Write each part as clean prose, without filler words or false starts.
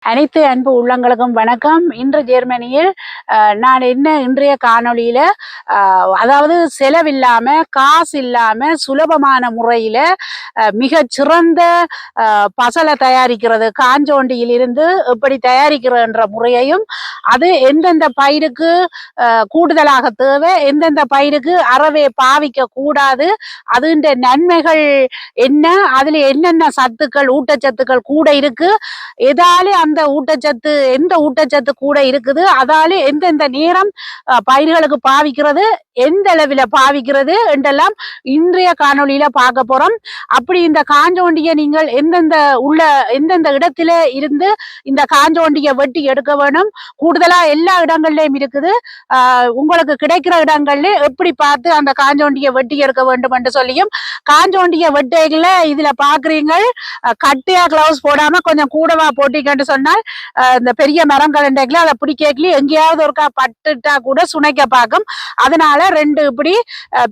அனைத்து அன்பு உள்ளங்களுக்கும் வணக்கம். இன்று ஜெர்மனியில் நான் இன்றைய காணொளியில அதாவது செலவில்லாம காசு இல்லாம சுலபமான முறையில மிக சிறந்த பசலை தயாரிக்கிறது காஞ்சோண்டியில் இருந்து எப்படி தயாரிக்கிறன்ற முறையையும், அது எந்தெந்த பயிருக்கு கூடுதலாக தேவை, எந்தெந்த பயிருக்கு அறவே பாவிக்க கூடாது, அதுன்ற நன்மைகள் என்ன, அதுல என்னென்ன சத்துக்கள் ஊட்டச்சத்துக்கள் கூட இருக்கு, எதாலே அந்த ஊட்டச்சத்து எந்த ஊட்டச்சத்து கூட இருக்குது, அதால எந்தெந்த நேரம் பயிர்களுக்கு பாவிக்கிறது, எந்த அளவில் பாவிக்கிறது என்றெல்லாம் இன்றைய காணொளியில பார்க்க போறோம். அப்படி இந்த காஞ்சோண்டிய நீங்கள் எந்தெந்த இடத்துல இருந்து இந்த காஞ்சோண்டிய வெட்டி எடுக்க வேணும், கூடுதலா எல்லா இடங்கள்லயும் இருக்குது, உங்களுக்கு கிடைக்கிற இடங்கள்ல எப்படி பார்த்து அந்த காஞ்சோண்டிய வெட்டி எடுக்க வேண்டும் என்று சொல்லியும், காஞ்சோண்டிய வெட்டைகள இதுல பாக்குறீங்க கட்டியா கிளவுஸ் போடாம கொஞ்சம் கூடவா போட்டிங்கன்னு சொன்னால் இந்த பெரிய மரங்கள் அதை பிடிக்கல எங்கேயாவது ஒருக்கா பட்டுட்டா கூட சுனைக்க பார்க்கும். அதனால ரெண்டு இப்படி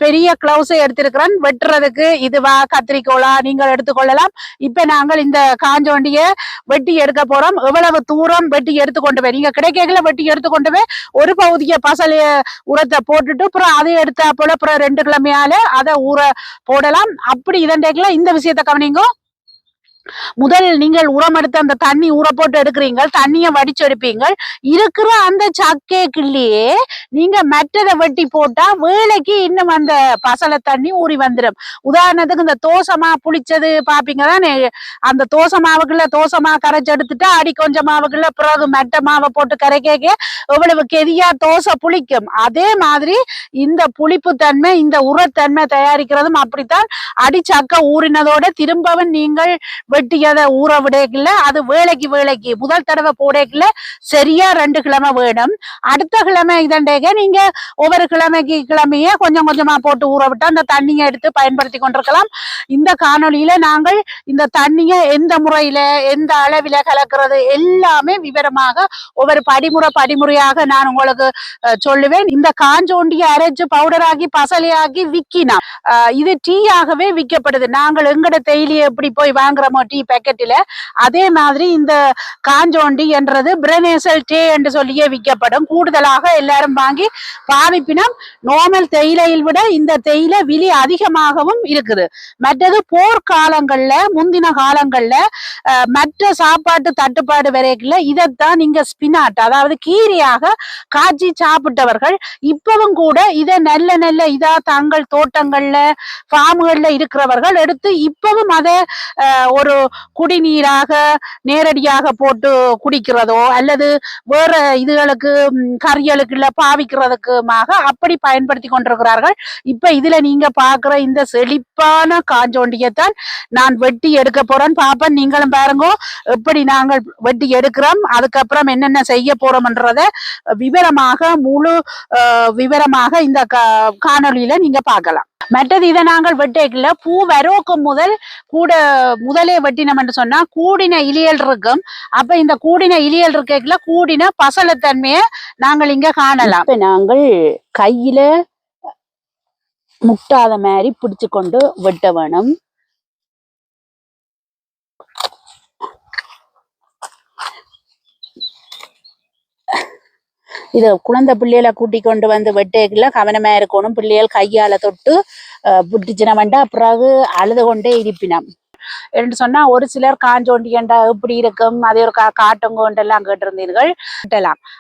பெரிய கிளவுஸை எடுத்திருக்கிறேன் வெட்டுறதுக்கு. இதுவா கத்திரிக்கோளா நீங்கள் எடுத்துக்கொள்ளலாம். இப்ப நாங்கள் இந்த காஞ்சோண்டிய வெட்டி எடுக்க போறோம். எவ்வளவு தூரம் வெட்டி எடுத்துக்கொண்டு போய் நீங்க கிடைக்கல வெட்டி எடுத்துக்கொண்டு போய் ஒரு பகுதிய பசலைய உரத்தை போட்டுட்டு அப்புறம் அதை எடுத்தா போல அப்புறம் 2 கிழமையால அதை ஊற போடலாம். அப்படி இதண்டைக்குள்ள இந்த விஷயத்தை கவனிங்க. முதல் நீங்கள் உரம் எடுத்து அந்த தண்ணி ஊற போட்டு எடுக்கிறீங்க, தண்ணியை வடிச்சு எடுப்பீங்க. இருக்கிற அந்த சக்கைக்குள்ளேயே நீங்க மற்றதை வெட்டி போட்டா வேலைக்கு இன்னும் அந்த பசலை தண்ணி ஊறி வந்துடும். உதாரணத்துக்கு இந்த தோசமா புளிச்சது பாப்பீங்க தானே, அந்த தோசை மாவுக்குள்ள தோசை மாவு கரைச்சு எடுத்துட்டா அடி கொஞ்சம் மாவுக்குள்ள பிறகு மெட்ட மாவை போட்டு கரைக்க எவ்வளவு கெதியா தோசை புளிக்கும். அதே மாதிரி இந்த புளிப்பு தன்மை இந்த உரத்தன்மை தயாரிக்கிறதும் அப்படித்தான். அடி சக்கை ஊறினதோட திரும்பவும் நீங்கள் வெட்டியதை ஊற விடக்கல, அது வேலைக்கு முதல் தடவை போடக்கல சரியா 2 கிழமை வேணும். அடுத்த கிழமை இதண்டேக நீங்க ஒவ்வொரு கிழமையே கொஞ்சம் கொஞ்சமா போட்டு ஊற விட்டு அந்த தண்ணியை எடுத்து பயன்படுத்தி கொண்டிருக்கலாம். இந்த காணொலியில நாங்கள் இந்த தண்ணியை எந்த முறையில எந்த அளவில கலக்கிறது எல்லாமே விவரமாக ஒவ்வொரு படிமுறையாக நான் உங்களுக்கு சொல்லுவேன். இந்த காஞ்சோண்டிய அரைச்சு பவுடராகி பசலையாகி விக்கினா இது டீயாகவே விற்கப்படுது. நாங்கள் எங்கட தேயிலையை எப்படி போய் வாங்குறோமோ டீ பேக்கெட்டில, அதே மாதிரி இந்த காஞ்சோண்டி என்றது பிரனேசல் டே என்று சொல்லியே விற்கப்படும். கூடுதலாக எல்லாரும் வாங்கி பாவிப்பினம் நார்மல் தேயிலையில் விட இந்த தேயிலை விலை அதிகமாகவும் இருக்குது. மற்றது போர்க்காலங்கள்ல முந்தின காலங்கள்ல மற்ற சாப்பாட்டு தட்டுப்பாடு வரைக்குள்ள இதைத்தான் நீங்க ஸ்பினாட் அதாவது கீரையாக காய்ச்சி சாப்பிட்டவர்கள் இப்பவும் கூட இதை நல்ல இதா தங்கள் தோட்டங்கள்ல ஃபார்முகள்ல இருக்கிறவர்கள் எடுத்து இப்பவும் அதை ஒரு குடிநீராக நேரடியாக போட்டு குடிக்கிறதோ அல்லது வேற இதுகளுக்கு கறிகளுக்குள்ள பாவிக்கிறதுக்குமாக அப்படி பயன்படுத்தி கொண்டிருக்கிறார்கள். இப்ப இதுல நீங்க பாக்குற இந்த செழிப்பான காஞ்சோண்டியத்தான் நான் வெட்டி எடுக்க போறேன். பாப்பன் நீங்களும் பாருங்க எப்படி நாங்கள் வெட்டி எடுக்கிறோம், அதுக்கப்புறம் என்னென்ன செய்ய போறோம்ன்றத விவரமாக முழு விவரமாக இந்த காணொலியில நீங்க பார்க்கலாம். மற்றது இதை நாங்கள் வெட்டேக்கல பூ வரோக்கு முதலே வெட்டினோம் என்று சொன்னா கூடின இலியல் இருக்கும். அப்ப இந்த கூடின இலியல் இருக்கல கூடின பசலத்தன்மையை நாங்கள் இங்க காணலாம். இப்ப நாங்கள் கையில முட்டாத மாதிரி பிடிச்சு கொண்டு வெட்ட வேணும். இது குழந்தை பிள்ளைகளை கூட்டி கொண்டு வந்து வெட்டேக்கல கவனமா இருக்கணும். பிள்ளைகள் கையால தொட்டு புட்டிச்சின வேண்டா பிறகு அழுது கொண்டே இருப்பினம் என்று சொன்னா ஒரு சிலர் காஞ்சோண்டி என்றா எப்படி இருக்கும் அதே ஒரு காட்டுங்கோண்டெல்லாம் கேட்டிருந்தீர்கள்.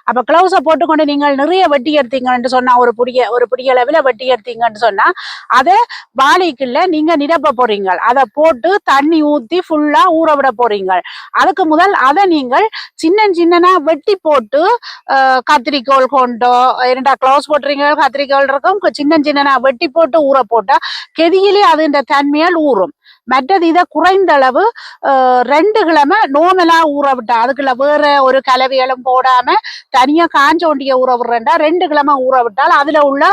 அப்ப கிளவுஸை போட்டுக்கொண்டு நீங்கள் நிறைய வெட்டி எடுத்தீங்கன்னு சொன்னா ஒரு புடிய அளவில் வெட்டி எடுத்தீங்கன்னு சொன்னா அதை வாளிக்குள்ள நீங்க நிரப்ப போறீங்க. அதை போட்டு தண்ணி ஊத்தி ஃபுல்லா ஊற விட போறீங்க. அதுக்கு முதல் அதை நீங்கள் சின்னனா வெட்டி போட்டு கத்திரிக்கோள் கொண்டோ இரண்டா கிளவுஸ் போட்டுறீங்க, கத்திரிக்கோள் இருக்கும் சின்னனா வெட்டி போட்டு ஊற போட்டா கெதியிலே அது இந்த தன்மையால் ஊறும். மற்றது இதை குறைந்த அளவு 2 கிழமை நோமலா ஊற விட்டா அதுக்குள்ள வேற ஒரு கலவைகளும் போடாம தனியா காஞ்சோண்டிய ஊற விடுறா 2 கிழமை ஊற விட்டால் அதுல உள்ள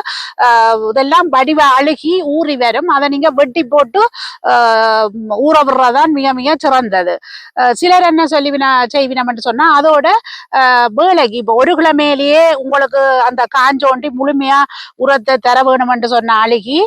இதெல்லாம் வடிவ அழுகி ஊறி வரும். அதை நீங்க வெட்டி போட்டு ஊற விடுறதான் மிக மிக சிறந்தது. சிலர் என்ன செய்வினம்னு சொன்னா அதோட வேலைக்கு இப்போ 1 கிழமையிலேயே உங்களுக்கு அந்த காஞ்சோண்டி முழுமையா உரத்தை தர வேணும்னு சொன்ன அழுகி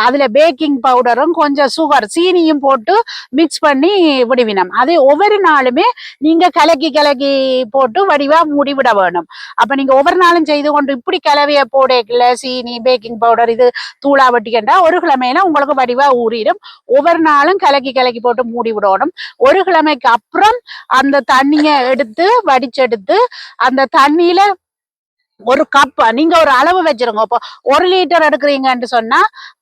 அதுல பேக்கிங் பவுடரும் கொஞ்சம் சுகர் சீனியும் தண்ணியும் போட்டு மிக்ஸ் பண்ணி விடுவினம். அதே ஒவ்வொரு நாளுமே நீங்க கலக்கி கலக்கி போட்டு வடிவா மூடி விட வேணும். அப்ப நீங்க ஒவ்வொரு நாளும் செய்து கொண்டு இப்படி கலவையை போடல சீனி பேக்கிங் பவுடர் இது தூளா வட்டிக்கண்டா ஒரு கிழமையில உங்களுக்கு வடிவா ஊறிடும். ஒவ்வொரு நாளும் கலக்கி கலக்கி போட்டு மூடி விடணும். ஒரு கிழமைக்கு அப்புறம் அந்த தண்ணிய எடுத்து வடிச்செடுத்து அந்த தண்ணியில ஒரு கப் நீங்க ஒரு அளவு வச்சிருங்க. இப்போ 1 லிட்டர் எடுக்கிறீங்கன்னு சொன்னா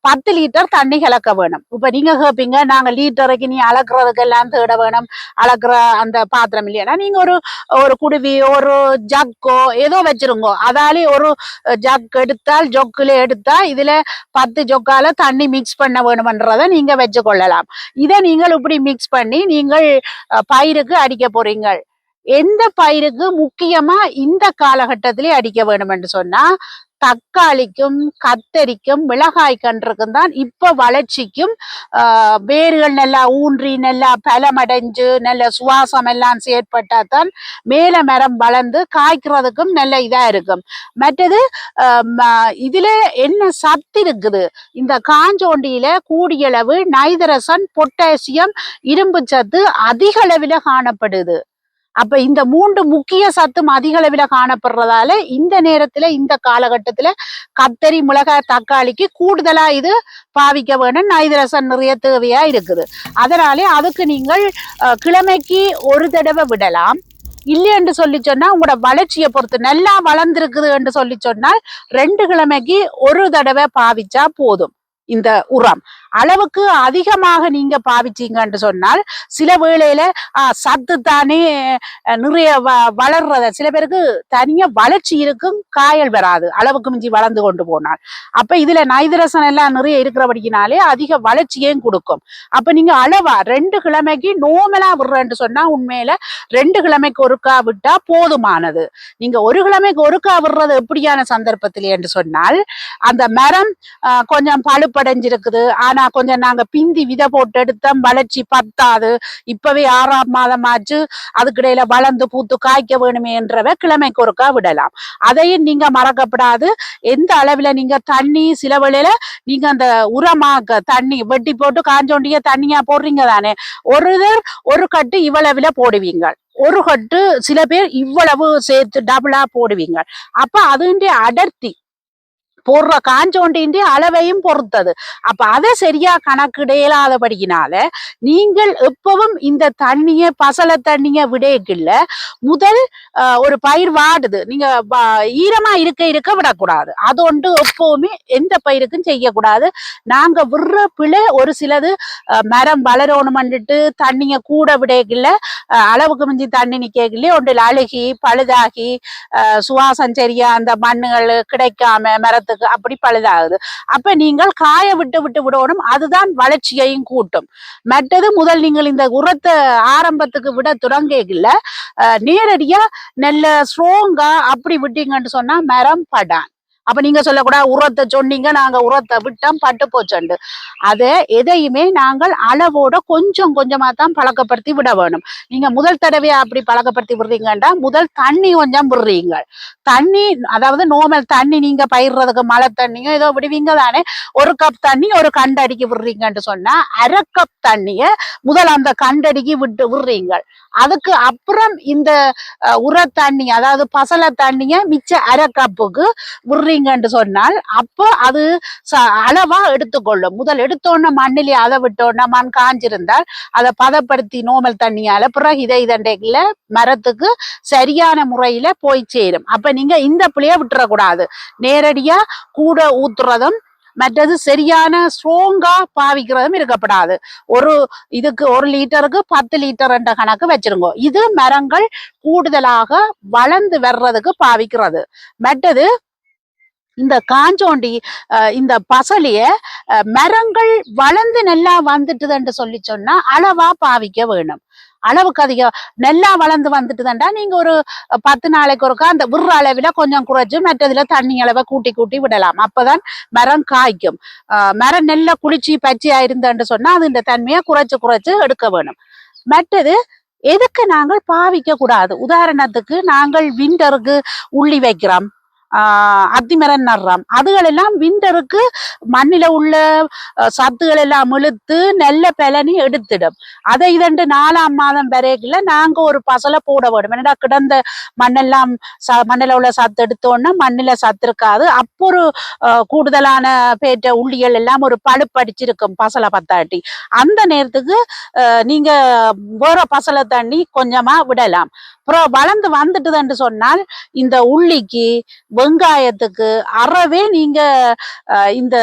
10 லிட்டர் தண்ணி கலக்க வேணும். இப்ப நீங்க கேட்பீங்க நாங்க லிட்டருக்கு நீ அளக்குறதுக்கு எல்லாம் தேட வேணும், அளக்குற அந்த பாத்திரம் இல்லையா, நீங்க ஒரு ஒரு குடுவி ஒரு ஜக்கோ ஏதோ வச்சிருங்கோ. அதாலே ஒரு ஜக் எடுத்தால் ஜொக்குல எடுத்தா இதுல 10 ஜொக்கால தண்ணி மிக்ஸ் பண்ண வேணும்ன்றத நீங்க வச்சு கொள்ளலாம். இதை நீங்கள் இப்படி மிக்ஸ் பண்ணி நீங்கள் பயிருக்கு அடிக்க போறீங்க. எந்த பயிருக்கு முக்கியமா இந்த காலகட்டத்திலே அடிக்க வேணும் என்று சொன்னா தக்காளிக்கும் கத்தரிக்கும் மிளகாய் கன்றுக்கும் தான் இப்ப வளர்ச்சிக்கும் வேர்கள் நல்லா ஊன்றி நல்லா பலமடைஞ்சு நல்ல சுவாசம் எல்லாம் செயற்பட்டாதான் மேல மரம் வளர்ந்து காய்க்கிறதுக்கும் நல்ல இதா இருக்கும். மற்றது இதுல என்ன சத்து இருக்குது, இந்த காஞ்சோண்டியில கூடியளவு நைதரசன் பொட்டாசியம் இரும்பு சத்து அதிக அளவில காணப்படுது. அப்ப இந்த 3 முக்கிய சத்தும் அதிக அளவில காணப்படுறதால இந்த நேரத்துல இந்த காலகட்டத்துல கத்தரி மிளகாய் தக்காளிக்கு கூடுதலா இது பாவிக்க வேணும். நைதரசன் நிறைய தேவையா இருக்குது. அதனாலே அதுக்கு நீங்கள் கிழமைக்கு ஒரு தடவை விடலாம். இல்லை என்று சொல்லி சொன்னா உங்களோட வளர்ச்சியை பொறுத்து நல்லா வளர்ந்துருக்குது என்று சொல்லி சொன்னால் 2 கிழமைக்கு ஒரு தடவை பாவிச்சா போதும். இந்த உரம் அளவுக்கு அதிகமாக நீங்க பாவிச்சீங்கன்னு சொன்னால் சில வேளையில சத்து தானே நிறைய வளர்றத சில பேருக்கு தனியா வளர்ச்சி இருக்கும், காயல் வராது அளவுக்கு மிஞ்சி வளர்ந்து கொண்டு போனால். அப்ப இதுல நைதரசன் எல்லாம் நிறைய இருக்கிறபடினாலே அதிக வளர்ச்சியையும் கொடுக்கும். அப்ப நீங்க அளவா 2 கிழமைக்கு நோமலா விடுறேன்னு சொன்னா உண்மையில 2 கிழமைக்கு ஒருக்கா விட்டா போதுமானது. நீங்க ஒரு கிழமைக்கு ஒருக்கா விடுறது எப்படியான சந்தர்ப்பத்திலே என்று சொன்னால் அந்த மரம் கொஞ்சம் பழுப்படைஞ்சிருக்குது, ஆனா கொஞ்சம் நாங்க பிந்தி விதை போட்டு எடுத்தோம், வளர்ச்சி பத்தாது, இப்பவே 6ஆம் மாதம் ஆச்சு, அதுக்கிடையில வளர்ந்து பூத்து காய்க்க வேணுமே என்றவ கிழமைக்கு ஒருக்கா விடலாம். அதையும் நீங்க மறக்கப்படாது. எந்த அளவுல நீங்க தண்ணி சில வேளையில நீங்க அந்த உரமாக்க தண்ணி வெட்டி போட்டு காஞ்சோண்டிய தண்ணியா போடுறீங்க தானே, ஒரு கட்டு இவ்வளவுல போடுவீங்க, ஒரு கட்டு சில பேர் இவ்வளவு சேர்த்து டபுளா போடுவீங்க. அப்ப அதுடைய அடர்த்தி போடுற காஞ்சோண்டின் அளவையும் பொறுத்தது. அப்ப அதை சரியா கணக்கிடையலாதபடியினால நீங்கள் எப்பவும் இந்த தண்ணிய பசல தண்ணிய விடையக்கில்ல முதல் ஒரு பயிர் வாடுது நீங்க ஈரமா இருக்க விடக்கூடாது. அது ஒன்று எப்பவுமே எந்த பயிருக்கும் செய்யக்கூடாது. நாங்க விடுற பிழை ஒரு சிலது மரம் வளரணும்னுட்டு தண்ணிய கூட விடையக்கில்ல அளவுக்கு மிஞ்சி தண்ணி நிக்கல ஒன்றில் அழுகி பழுதாகி சுவாசம் சரியா அந்த மண்ணுகள் கிடைக்காம மரத்துக்கு அப்படி பழுதாகுது. அப்ப நீங்கள் காய விட்டு விடணும், அதுதான் வளர்ச்சியையும் கூட்டும். மற்றது முதல் நீங்கள் இந்த உரத்தை ஆரம்பத்துக்கு விட தொடங்கல நேரடியா நல்ல ஸ்ட்ராங்கா அப்படி விட்டீங்கன்னு சொன்னா மரம் படான். அப்ப நீங்க சொல்லக்கூடாது உரத்தை சொன்னீங்க நாங்க உரத்தை விட்டோம் பட்டு போச்சண்டு. அதை எதையுமே நாங்கள் அளவோட கொஞ்சம் கொஞ்சமா தான் பழக்கப்படுத்தி விட வேணும். நீங்க முதல் தடவையா அப்படி பழக்கப்படுத்தி விடுறீங்கன்னா முதல் தண்ணி கொஞ்சம் விடுறீங்க. தண்ணி அதாவது நார்மல் தண்ணி நீங்க பயிர்றதுக்கு மழை தண்ணியோ ஏதோ விடுவீங்க தானே, ஒரு கப் தண்ணி ஒரு கண்டடிக்கு விடுறீங்கன்னு சொன்னா 1/2 கப் தண்ணிய முதல் அந்த கண்டடிக்கு விடுறீங்க. அதுக்கு அப்புறம் இந்த உர தண்ணி அதாவது பசல தண்ணிய மிச்ச 1/2 கப்புக்கு விடுறீங்கன்னு சொன்னால் அப்போ அது அளவா எடுத்துக்கொள்ளும். முதல் எடுத்தோன்னா மண்ணிலே அதை விட்டோன்னா மண் காஞ்சிருந்தால் அதை பதப்படுத்தி நோமல் தண்ணியால பிறகு இதண்டைக்குல மரத்துக்கு சரியான முறையில போய் சேரும். அப்ப நீங்க இந்த பிள்ளைய விட்டுறக்கூடாது. நேரடியா கூட ஊத்துறதும் மற்றது சரியான ஸ்ட்ராங்கா பாவிக்கிறதும் இருக்கப்படாது. ஒரு இதுக்கு 1 லிட்டருக்கு 10 லிட்டர் என்ற கணக்கு வச்சிருங்க. இது மரங்கள் கூடுதலாக வளர்ந்து வர்றதுக்கு பாவிக்கிறது. மற்றது இந்த காஞ்சோண்டி இந்த பசலிய மரங்கள் வளர்ந்து நல்லா வந்துட்டுதுன்னு சொல்லி சொன்னா அளவா பாவிக்க வேணும். அளவுக்கு அதிகம் நல்லா வளர்ந்து வந்துட்டுதான்டா நீங்க ஒரு 10 நாளைக்கு ஒருக்கா அந்த விடுற அளவுல கொஞ்சம் குறைச்சு மற்றதுல தண்ணி அளவை கூட்டி கூட்டி விடலாம். அப்பதான் மரம் காய்க்கும். மரம் நெல்ல குளிச்சு பச்சையா இருந்தேன்னு சொன்னா அது இந்த தன்மையை குறைச்சு எடுக்க வேணும். மற்றது எதுக்கு நாங்கள் பாவிக்க கூடாது, உதாரணத்துக்கு நாங்கள் விண்டருக்கு உள்ளி வைக்கிறோம், அத்திமரம் நடுறோம். அதுகள் எல்லாம் விண்டருக்கு மண்ணில உள்ள சத்துகள் எல்லாம் இழுத்து நல்ல பலனி எடுத்துடும். அதை இதண்டு 4ஆம் மாதம் வரைக்குள்ள நாங்க ஒரு பசலை போட வேண்டும். என்னடா கிடந்த மண்ணெல்லாம் மண்ணில உள்ள சத்து எடுத்தோன்னா மண்ணில சத்து இருக்காது. அப்போ ஒரு கூடுதலான பேற்ற உள்ளிகள் எல்லாம் ஒரு பழுப்படிச்சிருக்கும் பசலை பத்தாட்டி. அந்த நேரத்துக்கு நீங்க வேற பசலை தண்ணி கொஞ்சமா விடலாம். அப்புறம் வளர்ந்து வந்துட்டுதுன்னு சொன்னால் இந்த உள்ளிக்கு வெங்காயத்துக்கு அறவே நீங்க இந்த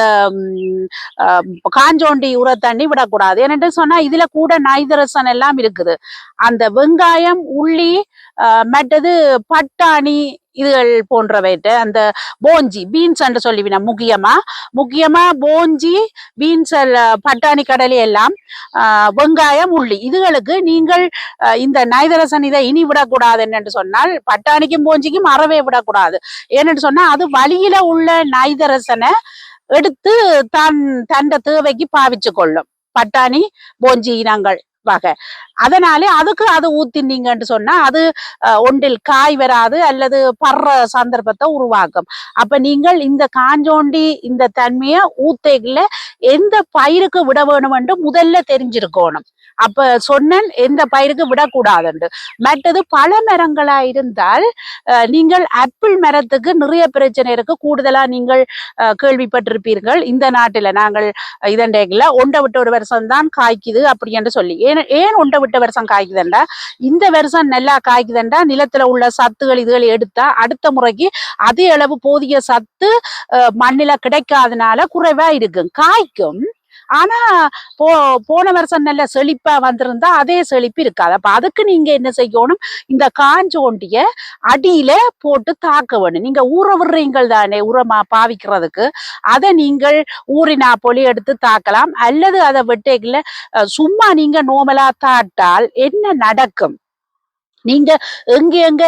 காஞ்சோண்டி உர தண்ணி விடக்கூடாது. ஏன்னு சொன்னா இதுல கூட நைதரசன் எல்லாம் இருக்குது. அந்த வெங்காயம் உள்ளி மற்றது பட்டாணி இதுகள் போன்றவைட்டு அந்த போஞ்சி பீன்ஸ் என்று சொல்லிவினா முக்கியமா போஞ்சி பீன்ஸ் பட்டாணி கடலை எல்லாம் வெங்காயம் உள்ளி இதுகளுக்கு நீங்கள் இந்த நைதரசன் இதை இனி விடக்கூடாது என்று சொன்னால் பட்டாணிக்கும் போஞ்சிக்கும் அறவே விடக்கூடாது. ஏன்னு சொன்னா அது வழியில உள்ள நைதரசனை எடுத்து தண்ட தேவைக்கு பாவிச்சு கொள்ளும் பட்டாணி போஞ்சி இனங்கள் வகை. அதனாலே அதுக்கு அது ஊத்தினீங்கன்னு சொன்னா அது ஒன்றில் காய் வராது அல்லது படுற சந்தர்ப்பத்தை உருவாக்கும். அப்ப நீங்கள் இந்த காஞ்சோண்டி இந்த தன்மையை ஊத்தைகள்ல எந்த பயிருக்கு விட வேணும் என்று முதல்ல தெரிஞ்சிருக்கணும். அப்ப சொன்னேன் எந்த பயிருக்கு விடக்கூடாதுண்டு. மற்றது பல மரங்களா இருந்தால் நீங்கள் ஆப்பிள் மரத்துக்கு நிறைய பிரச்சனை இருக்கு. கூடுதலா நீங்கள் கேள்விப்பட்டிருப்பீர்கள் இந்த நாட்டில நாங்கள் இதண்டைகள ஒன்றை விட்டு ஒரு வருஷம் தான் காய்க்குது அப்படி என்று சொல்லி. ஏன் ஒன்றை விட்ட வருஷம் காய்க்குதுண்டா இந்த வருஷம் நல்லா காய்க்குதுண்டா நிலத்துல உள்ள சத்துகள் இதுகளை எடுத்தா அடுத்த முறைக்கு அதே அளவு போதிய சத்து மண்ணில கிடைக்காதனால குறைவா இருக்கு காய்க்கும். ஆனா போன வருஷம் நல்ல செழிப்பா வந்திருந்தா அதே செழிப்பு இருக்காது. அப்ப அதுக்கு நீங்க என்ன செய்யணும், இந்த காஞ்சோண்டிய அடியில போட்டு தாக்க வேணும். நீங்க ஊற விடுறீங்கள் தானே உரமா பாவிக்கிறதுக்கு, அதை நீங்கள் ஊறினா பொலி எடுத்து தாக்கலாம். அல்லது அதை வெட்டைக்குள்ள சும்மா நீங்க நோமலா தாட்டால் என்ன நடக்கும், நீங்க எங்க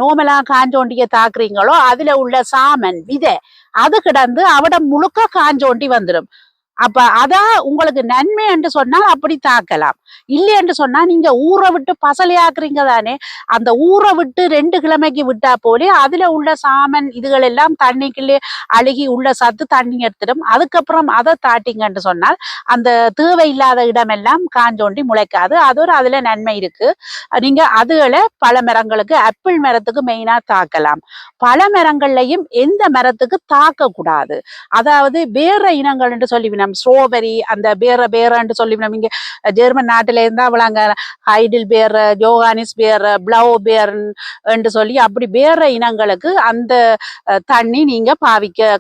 நோமலா காஞ்சோண்டிய தாக்குறீங்களோ அதுல உள்ள சாமன் விதை அது கிடந்து அவட முழுக்க காஞ்சோண்டி வந்துடும். அப்ப அதான் உங்களுக்கு நன்மை என்று சொன்னால் அப்படி தாக்கலாம். இல்லை என்று சொன்னா நீங்க ஊற விட்டு பசலையாக்குறீங்க தானே, அந்த ஊற விட்டு 2 கிழமைக்கு விட்டா போலே அதுல உள்ள சாமன் இதுகள் எல்லாம் தண்ணிக்குள்ளே அழுகி உள்ள சத்து தண்ணி எடுத்துடும். அதுக்கப்புறம் அதை தாட்டிங்கன்னு சொன்னால் அந்த தேவையில்லாத இடமெல்லாம் காஞ்சோண்டி முளைக்காது. அது ஒரு அதுல நன்மை இருக்கு. நீங்க அதுகளை பல மரங்களுக்கு ஆப்பிள் மரத்துக்கு மெயினா தாக்கலாம். பல மரங்கள்லையும் எந்த மரத்துக்கு தாக்க கூடாது, அதாவது வேற இனங்கள் என்று சொல்லி ஸ்ட்ராபெரி அந்த பேரன்னு சொல்லி இங்க ஜெர்மன் நாட்டில இருந்தா அவளாங்க ஹைடில் பேர் ஜோகானிஸ் பேர் பிளவ் பேர் என்று சொல்லி அப்படி வேற இனங்களுக்கு அந்த தண்ணி நீங்க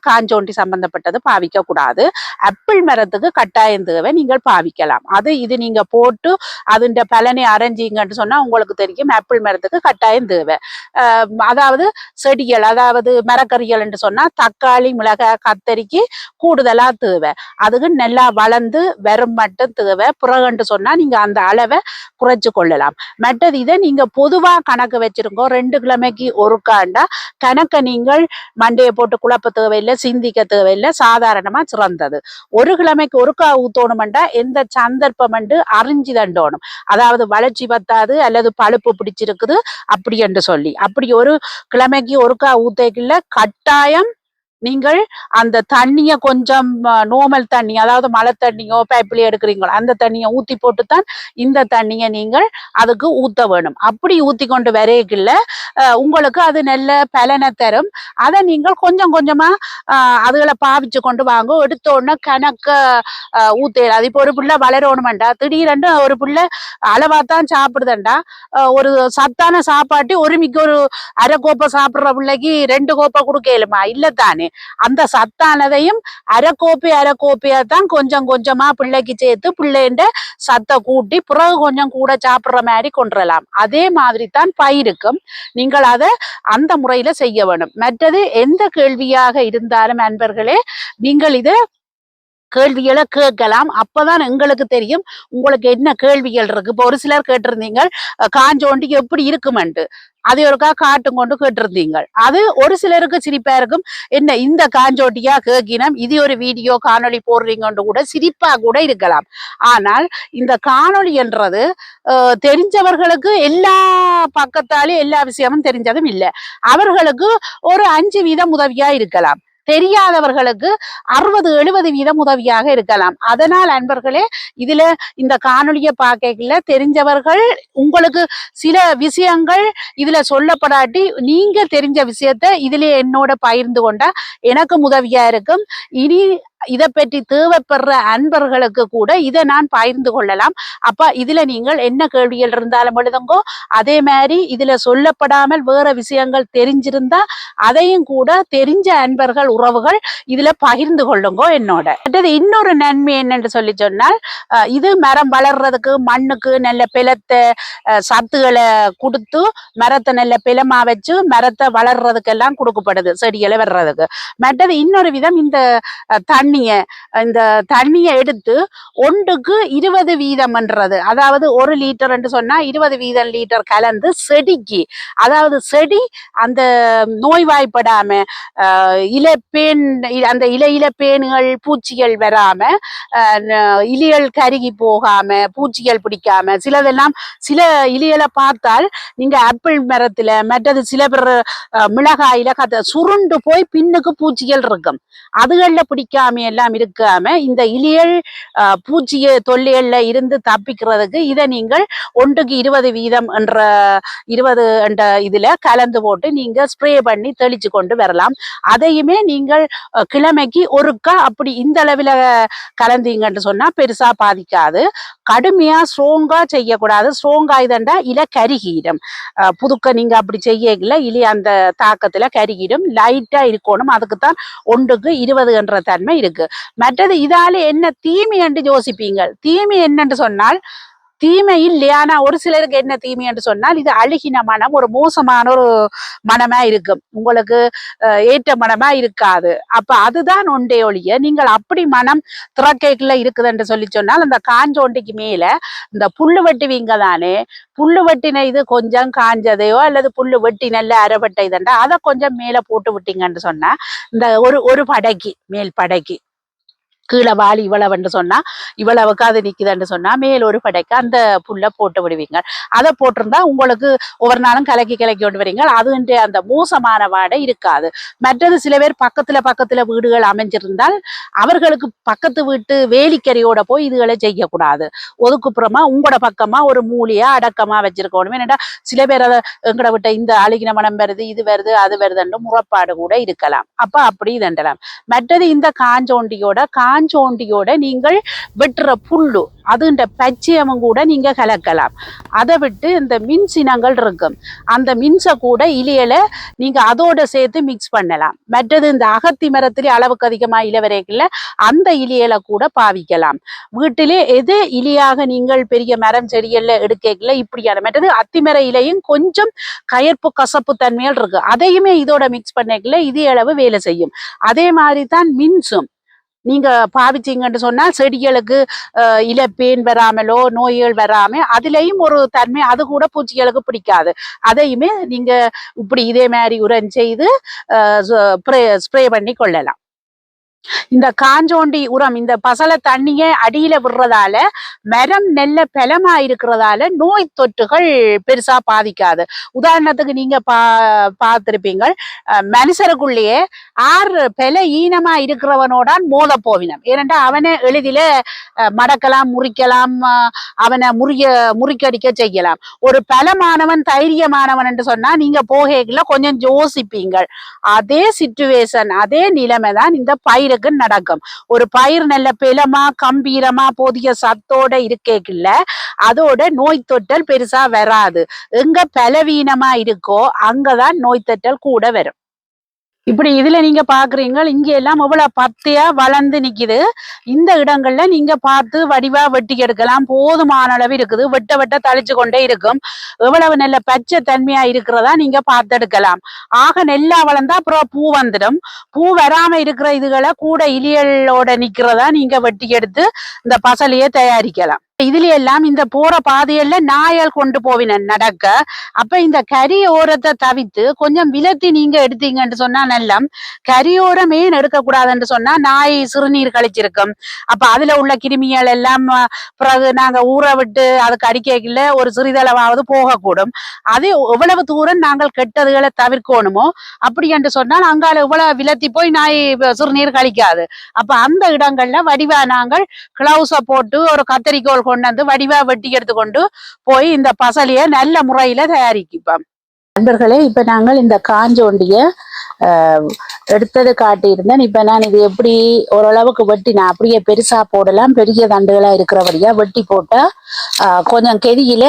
காஞ்சோண்டி சம்பந்தப்பட்டது பாவிக்க கூடாது. ஆப்பிள் மரத்துக்கு கட்டாயம் தேவை, நீங்கள் பாவிக்கலாம். இது நீங்க போட்டு அதுண்ட பலனை அரைஞ்சிங்கன்னு சொன்னா உங்களுக்கு தெரியும் ஆப்பிள் மரத்துக்கு கட்டாயம் தேவை. அதாவது செடிகள் அதாவது மரக்கறிகள் என்று சொன்னா தக்காளி மிளகாய் கத்தரிக்கு கூடுதலா தேவை. அதுக்கு நல்லா வளர்ந்து வரும் மட்டும் தேவை. பிறகுன்னு சொன்னா நீங்க அந்த அளவை குறைச்சு கொள்ளலாம். மற்றது இதை நீங்க பொதுவா கணக்கு வச்சிருக்கோ 2 கிழமைக்கு ஒருக்காண்டா கணக்கை நீங்கள் மண்டையை போட்டு குழப்ப தேவையில்லை, சிந்திக்க தேவையில்லை, சாதாரணமா சிறந்தது. 1 கிழமைக்கு ஒருக்கா ஊத்தோணுமெண்டா எந்த சந்தர்ப்பம் என்று அறிஞ்சு தண்டோணும். அதாவது வளர்ச்சி பத்தாது அல்லது பழுப்பு பிடிச்சிருக்குது அப்படி என்று சொல்லி அப்படி 1 கிழமைக்கு ஒருக்கா ஊத்தைக்குள்ள கட்டாயம் நீங்கள் அந்த தண்ணிய கொஞ்சம் நோமல் தண்ணி அதாவது மழை தண்ணியோ பைப்பிலோ எடுக்கிறீங்களோ அந்த தண்ணியை ஊத்தி போட்டுத்தான் இந்த தண்ணியை நீங்கள் அதுக்கு ஊத்த வேணும். அப்படி ஊத்தி கொண்டு வரையில உங்களுக்கு அது நல்ல பலனை தரும். அதை நீங்கள் கொஞ்சம் கொஞ்சமா அதுகளை பாவிச்சு கொண்டு வாங்க. எடுத்தோடனே கணக்க ஊத்த அது இப்போ ஒரு பிள்ளை வளரணுமெண்டா திடீரென்று ஒரு பிள்ளை அளவாத்தான் சாப்பிடுதண்டா ஒரு சத்தான சாப்பாட்டி ஒருமிக்கு ஒரு அரை கோப்பை சாப்பிடுற பிள்ளைக்கு 2 கோப்பை கொடுக்கலுமா இல்லத்தானே. அந்த சத்தானதையும் அரை கோப்பையா தான் கொஞ்சம் கொஞ்சமா பிள்ளைக்கு சேர்த்து பிள்ளைண்ட சத்தை கூட்டி பிறகு கொஞ்சம் கூட சாப்பிடுற மாதிரி கொண்டுறலாம். அதே மாதிரி தான் பயிருக்கும் நீங்கள் அதை அந்த முறையில செய்ய வேணும். மற்றது எந்த கேள்வியாக இருந்தாலும் அன்பர்களே நீங்கள் இதை கேள்விகளை கேட்கலாம். அப்பதான் எங்களுக்கு தெரியும் உங்களுக்கு என்ன கேள்விகள் இருக்கு. இப்போ ஒரு சிலர் கேட்டிருந்தீங்க காஞ்சோண்டி எப்படி இருக்குமெண்டு. அதை ஒருக்கா காட்டும் கொண்டு கேட்டிருந்தீங்க. அது ஒரு சிலருக்கு சிரிப்பா இருக்கும். என்ன இந்த காஞ்சோட்டியா கேக்கினம் இது ஒரு வீடியோ காணொளி போடுறீங்கன்னு கூட சிரிப்பா கூட இருக்கலாம். ஆனால் இந்த காணொளி என்றது தெரிஞ்சவர்களுக்கு எல்லா பக்கத்தாலும் எல்லா விஷயமும் தெரிஞ்சதும் இல்லை. அவர்களுக்கு ஒரு 5% உதவியா இருக்கலாம். தெரியாதவர்களுக்கு 60-70% உதவியாக இருக்கலாம். அதனால் அன்பர்களே, இதுல இந்த காணொலியை பார்க்கல தெரிஞ்சவர்கள் உங்களுக்கு சில விஷயங்கள் இதுல சொல்லப்படாட்டி நீங்க தெரிஞ்ச விஷயத்த இதுல என்னோட பகிர்ந்து கொண்டா எனக்கு உதவியா இருக்கும். இனி இதை பற்றி தேவைப்படுற அன்பர்களுக்கு கூட இதை நான் பகிர்ந்து கொள்ளலாம். அப்ப இதுல நீங்கள் என்ன கேள்விகள் இருந்தாலும் எழுதுங்கோ. அதே மாதிரி இதுல சொல்லப்படாமல் வேற விஷயங்கள் தெரிஞ்சிருந்தா அதையும் கூட தெரிஞ்ச அன்பர்கள் உறவுகள் இதுல பகிர்ந்து கொள்ளுங்கோ என்னோட. இன்னொரு நன்மை என்னன்னு சொல்லி சொன்னால், இது மரம் வளர்றதுக்கு மண்ணுக்கு நல்ல பிளத்தை சத்துக்களை கொடுத்து மரத்தை நல்ல பிளமா வச்சு மரத்தை வளர்றதுக்கெல்லாம் கொடுக்கப்படுது, செடிகளை வர்றதுக்கு. மற்றது இன்னொரு விதம், இந்த தண்ணிய எடுத்து 1க்கு 20 வீதம்ன்றது, அதாவது 1 லிட்டர் என்று சொன்னா 20 லிட்டர் கலந்து செடிக்கு, அதாவது செடி அந்த நோய்வாய்ப்படாம இலைப்பேன் அந்த இலையில பேன்கள் பூச்சிகள் வராம இலைகள் கருகி போகாம பூச்சிகள் பிடிக்காம, சிலதெல்லாம் சில இலைகளை பார்த்தால் நீங்க ஆப்பிள் மரத்துல மற்றது சில பேர் மிளகாயில சுருண்டு போய் பின்னுக்கு பூச்சிகள் இருக்கும். அதுகள்ல பிடிக்காம எல்லாம் இருக்காம இந்த இலையல் பூச்சிய தொல்லைகள்ல இருந்து தப்பிக்கிறதுக்கு இதை நீங்கள் 1க்கு 20 வீதம் என்ற 20 என்ற இதுல கலந்து போட்டு நீங்க ஸ்ப்ரே பண்ணி தெளிச்சு கொண்டு வரலாம். அதையுமே நீங்கள் கிழமைக்கு ஒருக்கா அப்படி இந்த அளவில் கலந்தீங்கன்னு சொன்னா பெருசா பாதிக்காது. கடுமையா ஸ்ட்ராங்கா செய்யக்கூடாது. ஸ்ட்ராங்கா இதண்டா இலை கருகிடும். புதுக்க நீங்க அப்படி செய்யல, இலை அந்த தாக்கத்துல கருகிடும். லைட்டா இருக்கணும். அதுக்குத்தான் 1க்கு 20 என்ற தன்மை இருக்கு. மற்றது இதால என்ன தீமை என்று யோசிப்பீங்க. தீமை என்னன்னு சொன்னால் தீமை இல்லையா? ஆனா ஒரு சிலருக்கு என்ன தீமை என்று சொன்னால், இது அழுகின மனம், ஒரு மோசமான ஒரு மனமா இருக்கும், உங்களுக்கு ஏற்ற மனமா இருக்காது. அப்ப அதுதான் ஒன்றே ஒழிய நீங்கள் அப்படி மனம் திறக்கைக்குள்ள இருக்குது என்று சொல்லி சொன்னால், அந்த காஞ்சோண்டிக்கு மேல இந்த புல்லு வெட்டுவீங்க தானே, புல்லு வெட்டின இது கொஞ்சம் காஞ்சதையோ அல்லது புல்லு வெட்டி நல்ல அரைப்பட்ட இதண்டா அதை கொஞ்சம் மேல போட்டு விட்டீங்கன்னு சொன்னா, இந்த ஒரு படைக்கு மேல் படைக்கு கீழே வாலி இவ்வளவுன்னு சொன்னா இவ்வளவுக்கு அது நிக்குதுன்னு சொன்னா மேல் ஒரு படைக்கு அந்த புல்ல போட்டு விடுவீங்க. அதை போட்டிருந்தா உங்களுக்கு ஒவ்வொரு நாளும் கலக்கி கொண்டு வரீங்க. அது அந்த மோசமான வாடை இருக்காது. மற்றது சில பேர் பக்கத்துல வீடுகள் அமைஞ்சிருந்தால் அவர்களுக்கு பக்கத்து வீட்டு வேலிக்கரையோட போய் இதுகளை செய்யக்கூடாது. ஒதுக்குப்புறமா உங்களோட பக்கமா ஒரு மூலியா அடக்கமா வச்சிருக்கணும். என்னடா சில பேர் அதை எங்கட விட்ட இந்த அழுகின மனம் வருது, இது வருது, அது வருதுன்னு முறப்பாடு கூட இருக்கலாம். அப்ப அப்படி இதண்டலாம். மற்றது இந்த காஞ்சோண்டியோட நீங்கள் வெட்டுற புல்லு அதுன்ற பச்சையமும் கூட நீங்க கலக்கலாம். அதை விட்டு இந்த மின்சினங்கள் இருக்கும், அந்த மின்சை கூட இலையில நீங்க அதோட சேர்த்து மிக்ஸ் பண்ணலாம். மற்றது இந்த அகத்தி மரத்திலே அளவுக்கு அதிகமா இலை வரைக்கல அந்த இலையில கூட பாவிக்கலாம். வீட்டிலே எது இலையாக நீங்கள் பெரிய மரம் செடியல்ல எடுக்கல இப்படியான. மற்றது அத்திமர இலையும் கொஞ்சம் கயற்பு கசப்பு தன்மைகள் இருக்கு, அதையுமே இதோட மிக்ஸ் பண்ணல இதே அளவு வேலை செய்யும். அதே மாதிரி தான் மின்சும் நீங்க பாவிச்சீங்கன்னு சொன்னா செடிகளுக்கு இலைப்பேன் வராமலோ நோய்கள் வராம அதுலயும் ஒரு தன்மை, அது கூட பூச்சிகளுக்கு பிடிக்காது. அதையுமே நீங்க இப்படி இதே மாதிரி உரம் செய்து ஸ்ப்ரே பண்ணி கொள்ளலாம். இந்த காஞ்சோண்டி உரம் இந்த பசல தண்ணிய அடியில விடுறதால மரம் நெல்ல பலமா இருக்கிறதால நோய் தொற்றுகள் பெருசா பாதிக்காது. உதாரணத்துக்கு நீங்க பார்த்திருப்பீங்க, மனுஷருக்குள்ளேயே பல ஈனமா இருக்கிறவனோட மோத போவினம். ஏனென்றா அவனை எளிதில மடக்கலாம், முறிக்கலாம், அவனை முறிக்கடிக்க செய்யலாம். ஒரு பலமானவன் தைரியமானவன் என்று சொன்னா நீங்க போகைக்குள்ள கொஞ்சம் யோசிப்பீங்க. அதே சிச்சுவேஷன் அதே நிலைமை தான் இந்த பயிருக்கு நடக்கும். ஒரு பயிர் நல்ல பிளமா கம்பீரமா போதிய சத்தோட இருக்கேக்குள்ள அதோட நோய் தொற்றல் பெருசா வராது. எங்க பலவீனமா இருக்கோ அங்கதான் நோய் தொற்றல் கூட வரும். இப்படி இதுல நீங்க பாக்குறீங்க, இங்க எல்லாம் எவ்வளவு பத்தையா வளர்ந்து நிக்குது. இந்த இடங்கள்ல நீங்க பார்த்து வடிவா வெட்டி எடுக்கலாம். போதுமான அளவு இருக்குது, வெட்ட தளிச்சு கொண்டே இருக்கும். எவ்வளவு நல்ல பச்சை தன்மையா இருக்கிறதா நீங்க பார்த்தெடுக்கலாம். ஆக நெல்லா வளர்ந்தா அப்புறம் பூ வந்துடும். பூ வராம இருக்கிற இதுகளை கூட இலியலோட நிக்கிறதா நீங்க வெட்டி எடுத்து இந்த பசலையே தயாரிக்கலாம். இதுல எல்லாம் இந்த போற பாதையில நாயால் கொண்டு போவின நடக்க. அப்ப இந்த கரி ஓரத்தை தவித்து கொஞ்சம் விலத்தி நீங்க எடுத்தீங்கன்னு சொன்னா நல்லம். கரியோரம் ஏன் எடுக்கக்கூடாதுன்னு சொன்னா நாய் சிறுநீர் கழிச்சிருக்கும். அப்ப அதுல உள்ள கிருமிகள் எல்லாம் பிறகு நாங்க ஊற விட்டு அதுக்கு அடிக்கல ஒரு சிறிதளவாவது போகக்கூடும். அது எவ்வளவு தூரம் நாங்கள் கெட்டதுகளை தவிர்க்கணுமோ அப்படி என்று சொன்னால் அங்கால எவ்வளவு விலத்தி போய் நாய் சிறுநீர் கழிக்காது. அப்ப அந்த இடங்கள்ல வடிவா நாங்கள் கிளவுஸ போட்டு ஒரு கத்தரிக்கோல் கொண்டு வந்து வடிவா வெட்டி எடுத்துக்கொண்டு போய் இந்த பசலைய நல்ல முறையில தயாரிக்கப்போம். நண்பர்களே, இப்ப நாங்கள் இந்த காஞ்சோண்டிய எடுத்தது காட்டியிருந்தேன். இப்ப நான் இது எப்படி ஓரளவுக்கு வெட்டி நான் அப்படியே பெருசா போடலாம். பெரிய தண்டுகளா இருக்கிறபடியா வெட்டி போட்டா கொஞ்சம் கெதியில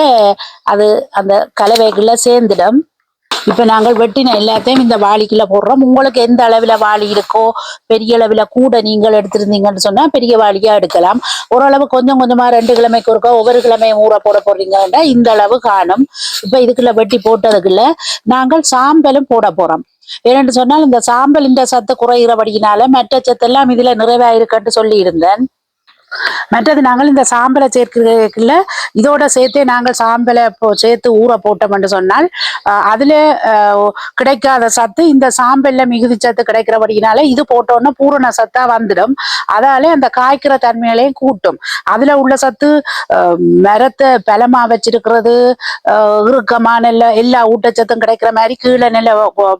அது அந்த கலவைக்குள்ள சேர்ந்துடும். இப்ப நாங்கள் வெட்டின எல்லாத்தையும் இந்த வாளிக்குள்ள போடுறோம். உங்களுக்கு எந்த அளவுல வாளி இருக்கோ, பெரிய அளவுல கூட நீங்கள் எடுத்திருந்தீங்கன்னு சொன்னா பெரிய வாளியா எடுக்கலாம். ஓரளவு கொஞ்சம் கொஞ்சமா 2 கிழமைக்கு ஒருக்கா ஒவ்வொரு கிழமையும் ஊற போட போடுறீங்கன்னா இந்த அளவு காணும். இப்ப இதுக்குள்ள வெட்டி போட்டதுக்குள்ள நாங்கள் சாம்பலும் போட போறோம். ஏன்னு சொன்னால் இந்த சாம்பல் இந்த சத்து குறைகிறபடியினால மற்ற சத்தெல்லாம் இதுல நிறைவாயிருக்கட்டு சொல்லி இருந்தேன். மற்றது நாங்கள் இந்த சாம்பலை சேர்க்கிறதுல இதோட சேர்த்தே நாங்கள் சாம்பலை சேர்த்து ஊற போட்டோம்னு சொன்னால் அதுல கிடைக்காத சத்து இந்த சாம்பல்ல மிகுதி சத்து கிடைக்கிறபடினால இது போட்டோன்னா பூரண சத்தா வந்துடும். அதாலே அந்த காய்க்கிற தன்மையிலையும் கூட்டும். அதுல உள்ள சத்து மரத்தை பலமா வச்சிருக்கிறது, இறுக்கமான எல்லா ஊட்டச்சத்தும் கிடைக்கிற மாதிரி கீழே நல்ல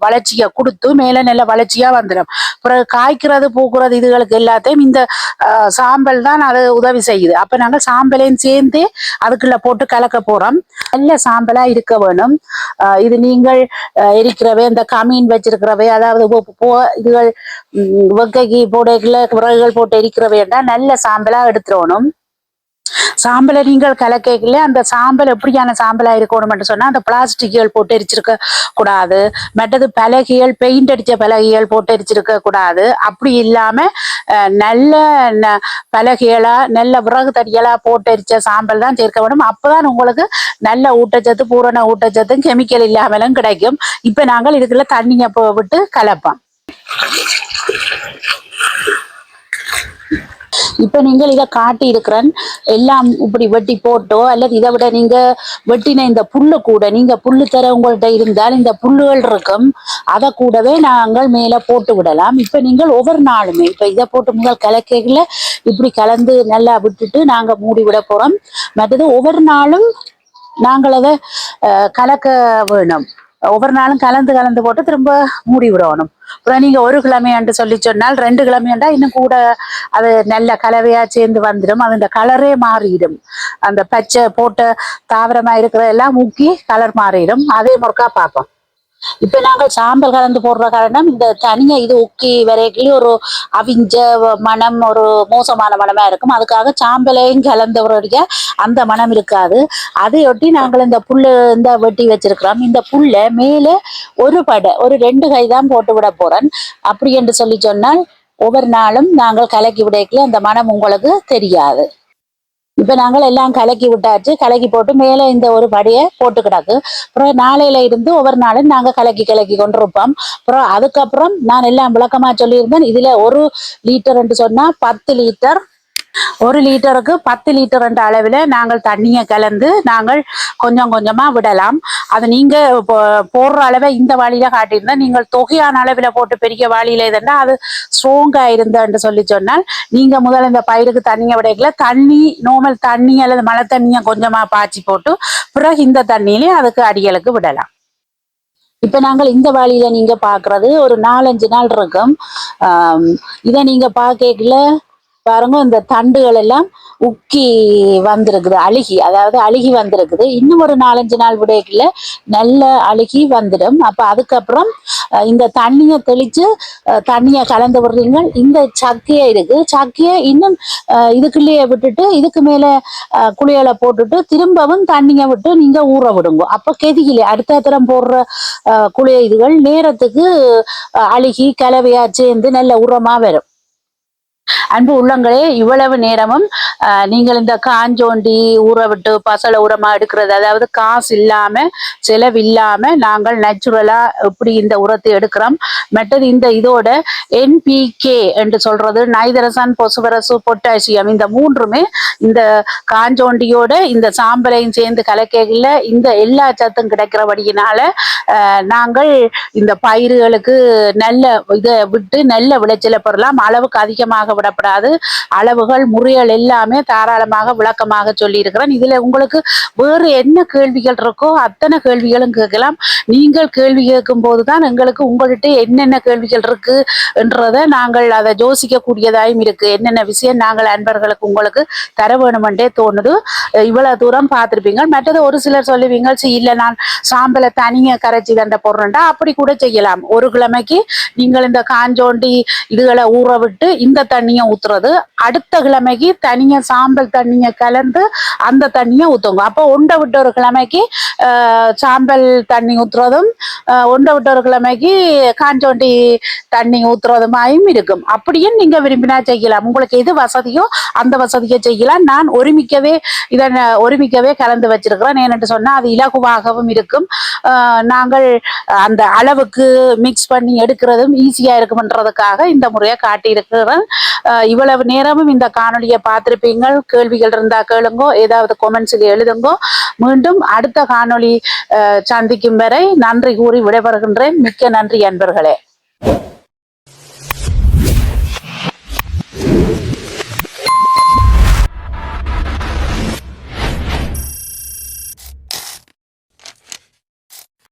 வளர்ச்சியை கொடுத்து மேல நல்ல வளர்ச்சியா வந்துடும். அப்புறம் காய்க்கிறது பூக்குறது இதுகளுக்கு எல்லாத்தையும் இந்த சாம்பல் தான் அது உதவி செய்யுது. அப்ப நாங்கள் சாம்பலையும் சேர்ந்து அதுக்குள்ள போட்டு கலக்க போறோம். நல்ல சாம்பலா இருக்க வேணும். இது நீங்கள் எரிக்கிறவை இந்த கமீன் வச்சிருக்கிறவை, அதாவது இதுகள் வெக்கைக்கு போடல விறகுகள் போட்டு எரிக்கிறவை நல்ல சாம்பலா எடுத்துடணும். சாம்பலை நீங்கள் கலக்கல அந்த சாம்பல் எப்படியான சாம்பலா இருக்கணும் சொன்னா அந்த பிளாஸ்டிக்குகள் போட்டு எரிச்சிருக்க கூடாது. மற்றது பலகைகள் பெயிண்ட் அடிச்ச பலகைகள் போட்டு எரிச்சிருக்க கூடாது. அப்படி இல்லாம நல்ல பலகைகளா நல்ல விறகு தடிகளா போட்டு எரிச்ச சாம்பல் தான் சேர்க்க வேண்டும். அப்பதான் உங்களுக்கு நல்ல ஊட்டச்சத்து பூரண ஊட்டச்சத்தும் கெமிக்கல் இல்லாமலும் கிடைக்கும். இப்ப நாங்கள் இதுக்குள்ள தண்ணியை விட்டு கலப்போம். இப்ப நீங்கள் இதை காட்டி இருக்கிறேன் எல்லாம் இப்படி வெட்டி போட்டோ அல்லது இதை விட நீங்க வெட்டின இந்த புல்லு கூட நீங்க புல்லு தர உங்கள்கிட்ட இருந்தால் இந்த புல்லுகள் இருக்கும் அதை கூடவே நாங்கள் மேல போட்டு விடலாம். இப்ப நீங்கள் ஒவ்வொரு நாளுமே இப்ப இதை போட்டு முதல் கலக்கைகளை இப்படி கலந்து நல்லா விட்டுட்டு நாங்க மூடி விட போறோம். மற்றது ஒவ்வொரு நாளும் நாங்கள் அதை கலக்க வேணும். ஒவ்வொரு நாளும் கலந்து கலந்து போட்டு திரும்ப மூடி விடணும். அப்புறம் நீங்க ஒரு கிழமையாண்டு சொல்லி சொன்னால் 2 கிழமையாண்டா இன்னும் கூட அது நல்ல கலவையா சேர்ந்து வந்துடும். அது கலரே மாறிடும். அந்த பச்சை போட்ட தாவரமா இருக்கிற எல்லாம் முக்கி கலர் மாறிடும். அதே முறைக்கா பார்ப்போம். இப்ப நாங்கள் சாம்பல் கலந்து போடுற காரணம் இந்த தனியா இது உக்கி வரைக்கும் ஒரு அவிஞ்ச மனம் ஒரு மோசமான மனமா இருக்கும். அதுக்காக சாம்பலையும் கலந்தவருடைய அந்த மனம் இருக்காது. அதையொட்டி நாங்கள் இந்த புல்லு இந்த வெட்டி வச்சிருக்கிறோம். இந்த புல்ல மேலே ஒரு 2 கை தான் போட்டு விட போறேன். அப்படி என்று சொல்லி சொன்னால் ஒவ்வொரு நாளும் நாங்கள் கலக்கி விடைக்கல அந்த மனம் உங்களுக்கு தெரியாது. இப்ப நாங்கள் எல்லாம் கலக்கி விட்டாச்சு. கலக்கி போட்டு மேல இந்த ஒரு படியை போட்டு கிடக்கு. அப்புறம் நாளையில இருந்து ஒவ்வொரு நாளும் நாங்க கலக்கி கொண்டிருப்போம். அப்புறம் அதுக்கப்புறம் நான் எல்லாம் விளக்கமா சொல்லியிருந்தேன். இதுல 1 லிட்டர் என்று சொன்னா 10 லிட்டர் 1 லிட்டருக்கு 10 லிட்டர் என்ற அளவில் நாங்கள் தண்ணியை கலந்து நாங்கள் கொஞ்சம் கொஞ்சமா விடலாம். அது நீங்க போடுற அளவை இந்த வாளியில காட்டியிருந்தா நீங்கள் தொகையான அளவில் போட்டு பெரிய வாளியில இருந்தா அது ஸ்ட்ராங்கா இருந்தன்னு சொல்லி சொன்னால் நீங்க முதல்ல இந்த பயிருக்கு தண்ணியை விடைக்கல தண்ணி நார்மல் தண்ணி அல்லது மழை தண்ணியை கொஞ்சமா பாய்ச்சி போட்டு பிறகு இந்த தண்ணியிலே அதுக்கு அடிகளுக்கு விடலாம். இப்ப நாங்கள் இந்த வாளியில நீங்க பாக்குறது ஒரு 4-5 நாள் இருக்கும். இதை நீங்க பாக்கல பாருங்க இந்த தண்டுகள் எல்லாம் உக்கி வந்திருக்குது, அழுகி வந்திருக்குது. இன்னும் ஒரு 4-5 நாள் விடைக்குள்ள நல்ல அழுகி வந்துடும். அப்ப அதுக்கப்புறம் இந்த தண்ணியை தெளிச்சு தண்ணியை கலந்து விடுறீங்க. இந்த சக்கையை இருக்கு சக்கையை இன்னும் இதுக்குள்ளேயே விட்டுட்டு இதுக்கு மேல குளியலை போட்டுட்டு திரும்பவும் தண்ணியை விட்டு நீங்க ஊற விடுங்க. அப்ப கெதியிலே அடுத்த தரம் போடுற குளிய இதுகள் நேரத்துக்கு அழுகி கலவையா சேர்ந்து நல்ல உரமா வரும். அன்பு உள்ளங்களே, இவ்வளவு நேரமும் நீங்கள் இந்த காஞ்சோண்டி ஊற விட்டு பசல உரமா எடுக்கிறது, அதாவது காசு இல்லாம செலவில்லாம நாங்கள் நேச்சுரலா எப்படி இந்த உரத்தை எடுக்கிறோம், மற்றது இந்த இதோட என்பிகே என்று சொல்றது நைதரசன், பொசுபரசு, பொட்டாசியம், இந்த மூன்றுமே இந்த காஞ்சோண்டியோட இந்த சாம்பலையும் சேர்ந்து கலக்கையில் இந்த எல்லா சத்தும் கிடைக்கிறபடியினால நாங்கள் இந்த பயிர்களுக்கு நல்ல இதை விட்டு நல்ல விளைச்சலை பெறலாம். அளவுக்கு அதிகமாக விடப்படாது, அளவுகள் முறைகள் எல்லாமே தாராளமாக விளக்கமாக சொல்லி இருக்கிறேன். இதுல உங்களுக்கு வேறு என்ன கேள்விகள் இருக்கோ அத்தனை கேள்விகளும் கேட்கலாம். நீங்கள் கேள்வி கேட்கும் போதுதான் எங்களுக்கு உங்கள்கிட்ட என்னென்ன கேள்விகள் இருக்கு என்றதை நாங்கள் அதை யோசிக்க கூடியதாயும் இருக்கு. என்னென்ன விஷயம் நாங்கள் அன்பர்களுக்கு உங்களுக்கு தர வேணுமென்றே தோணுது. இவ்வளவு தூரம் பார்த்திருப்பீங்க. மற்றது ஒரு சிலர் சொல்லுவீங்க, இல்ல நான் சாம்பலை தனிய கரைச்சி தண்ட போடுறேன்டா, அப்படி கூட செய்யலாம். ஒரு கிழமைக்கு நீங்கள் இந்த காஞ்சோண்டி இதுகளை ஊற விட்டு இந்த தண்ணியை ஊத்துறது, அடுத்த கிழமைக்கு தனிய சாம்பல் தண்ணியை கலந்து அந்த தண்ணியை ஊத்துங்க. அப்போ ஒன்றை விட்டு ஒரு கிழமைக்கு சாம்பல் தண்ணி ஊத்துறதும், ஒன்றை விட்டு ஒரு கிழமைக்கு காஞ்சோண்டி தண்ணி ஊத்துறதுமாயும் இருக்கும். அப்படியும் நீங்க விரும்பினா செய்யலாம். உங்களுக்கு எது வசதியோ அந்த வசதியை செய்யலாம். நான் ஒருமிக்கவே கலந்து வச்சிருக்கிறேன். ஏன்னு சொன்னா அது இலகுவாகவும் இருக்கும். நாங்கள் அந்த அளவுக்கு மிக்ஸ் பண்ணி எடுக்கிறதும் ஈஸியா இருக்கும்ன்றதுக்காக இந்த முறையை காட்டியிருக்கிறேன். இவ்வளவு நேரமும் இந்த காணொலியை பார்த்திருப்பீங்கள். கேள்விகள் இருந்தா கேளுங்கோ, ஏதாவது கொமெண்ட்ஸில் எழுதுங்கோ. மீண்டும் அடுத்த காணொலி சந்திக்கும் வரை நன்றி கூறி விடைபெறுகின்றேன். மிக்க நன்றி அன்பர்களே.